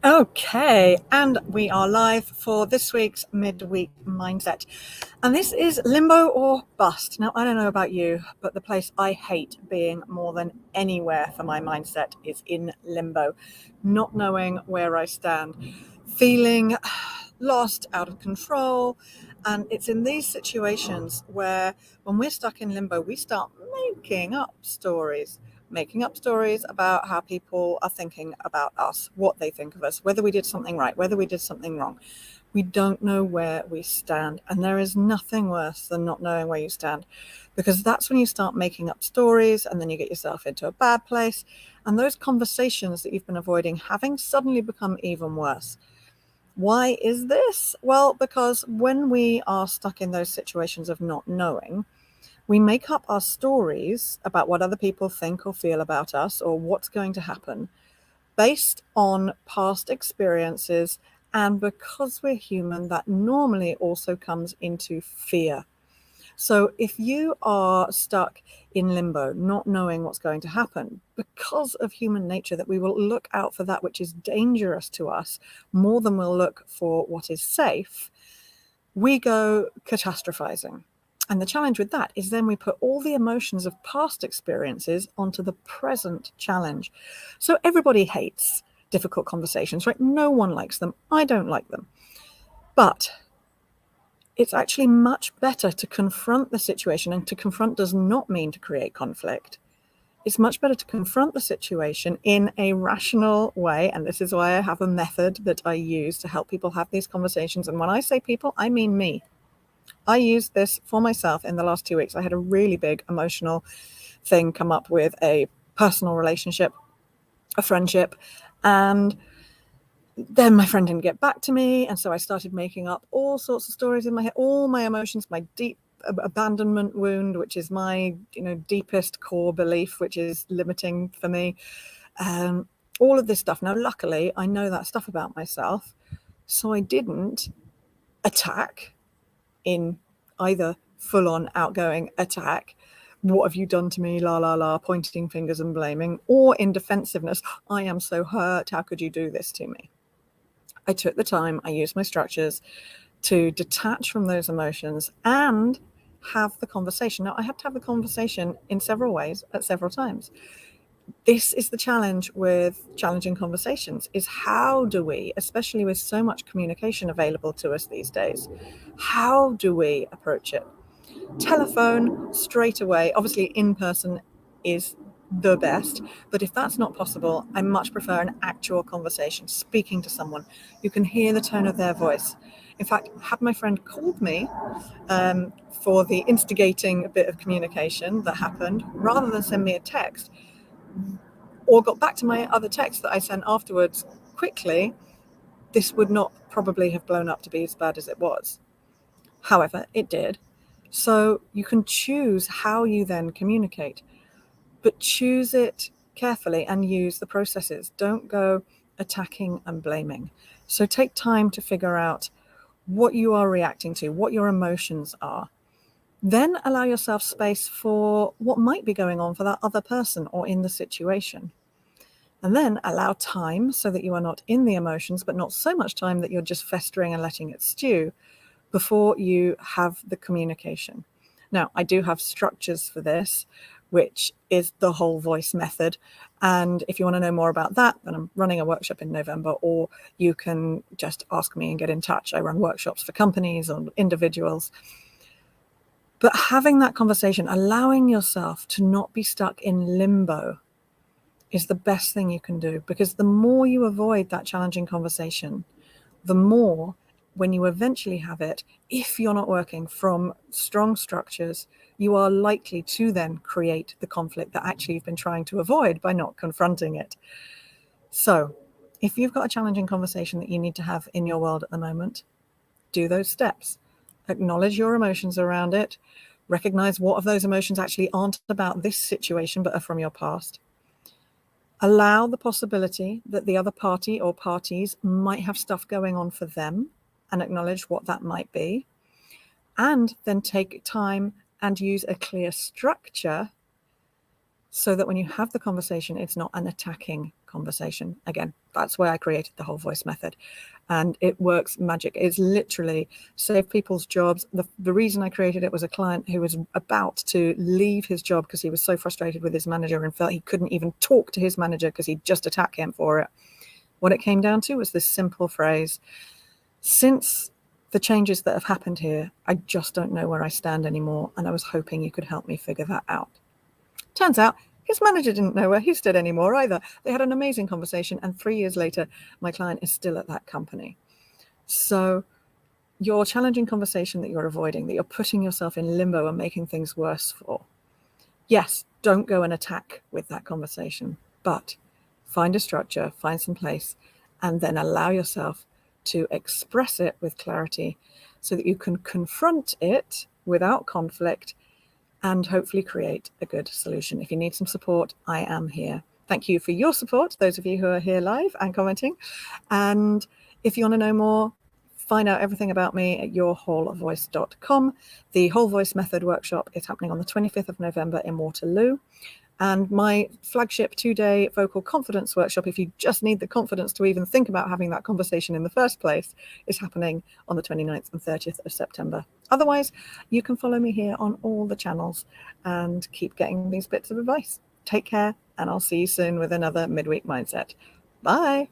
Okay, and we are live for this week's midweek mindset. And this is Limbo or Bust. Now, I don't know about you, but the place I hate being more than anywhere for my mindset is in limbo, not knowing where I stand, feeling lost, out of control. And it's in these situations where, when we're stuck in limbo, we start making up stories about how people are thinking about us, what they think of us, whether we did something right, whether we did something wrong. We don't know where we stand. And there is nothing worse than not knowing where you stand, because that's when you start making up stories and then you get yourself into a bad place. And those conversations that you've been avoiding having suddenly become even worse. Why is this? Well, because when we are stuck in those situations of not knowing, we make up our stories about what other people think or feel about us or what's going to happen based on past experiences. And because we're human, that normally also comes into fear. So if you are stuck in limbo, not knowing what's going to happen, because of human nature, that we will look out for that which is dangerous to us more than we'll look for what is safe, we go catastrophizing. And the challenge with that is then we put all the emotions of past experiences onto the present challenge. So everybody hates difficult conversations, right? No one likes them. I don't like them. But it's actually much better to confront the situation. And to confront does not mean to create conflict. It's much better to confront the situation in a rational way. And this is why I have a method that I use to help people have these conversations. And when I say people, I mean me. I used this for myself in the last 2 weeks. I had a really big emotional thing come up with a personal relationship, a friendship, and then my friend didn't get back to me. And so I started making up all sorts of stories in my head, all my emotions, my deep abandonment wound, which is my, deepest core belief, which is limiting for me. All of this stuff. Now, luckily, I know that stuff about myself. So I didn't attack in either full-on outgoing attack, what have you done to me, la la la, pointing fingers and blaming, or in defensiveness, I am so hurt, how could you do this to me? I took the time, I used my structures to detach from those emotions and have the conversation. Now, I had to have the conversation in several ways at several times. This is the challenge with challenging conversations, is how do we, especially with so much communication available to us these days, how do we approach it? Telephone, straight away. Obviously, in person is the best, but if that's not possible, I much prefer an actual conversation, speaking to someone. You can hear the tone of their voice. In fact, had my friend called me for the instigating bit of communication that happened, rather than send me a text, or got back to my other text that I sent afterwards quickly, this would not probably have blown up to be as bad as it was. However, it did. So you can choose how you then communicate, but choose it carefully and use the processes. Don't go attacking and blaming. So take time to figure out what you are reacting to, what your emotions are. Then allow yourself space for what might be going on for that other person or in the situation. And then allow time so that you are not in the emotions, but not so much time that you're just festering and letting it stew before you have the communication. Now, I do have structures for this, which is the whole voice method. And if you want to know more about that, then I'm running a workshop in November, or you can just ask me and get in touch. I run workshops for companies or individuals. But having that conversation, allowing yourself to not be stuck in limbo, is the best thing you can do, because the more you avoid that challenging conversation, the more, when you eventually have it, if you're not working from strong structures, you are likely to then create the conflict that actually you've been trying to avoid by not confronting it. So if you've got a challenging conversation that you need to have in your world at the moment, do those steps. Acknowledge your emotions around it. Recognize what of those emotions actually aren't about this situation, but are from your past. Allow the possibility that the other party or parties might have stuff going on for them, and acknowledge what that might be. And then take time and use a clear structure so that when you have the conversation, it's not an attacking conversation. Again, that's why I created the whole voice method. And it works magic. It's literally saved people's jobs. The reason I created it was a client who was about to leave his job because he was so frustrated with his manager and felt he couldn't even talk to his manager because he'd just attacked him for it. What it came down to was this simple phrase: since the changes that have happened here, I just don't know where I stand anymore, and I was hoping you could help me figure that out. Turns out his manager didn't know where he stood anymore either. They had an amazing conversation, and 3 years later, my client is still at that company. So your challenging conversation that you're avoiding, that you're putting yourself in limbo and making things worse for, yes, don't go and attack with that conversation, but find a structure, find some place, and then allow yourself to express it with clarity so that you can confront it without conflict and hopefully create a good solution. If you need some support, I am here. Thank you for your support, those of you who are here live and commenting. And if you want to know more, find out everything about me at yourwholevoice.com. The Whole Voice Method workshop is happening on the 25th of November in Waterloo. And my flagship 2-day vocal confidence workshop, if you just need the confidence to even think about having that conversation in the first place, is happening on the 29th and 30th of September. Otherwise, you can follow me here on all the channels and keep getting these bits of advice. Take care, and I'll see you soon with another Midweek Mindset. Bye.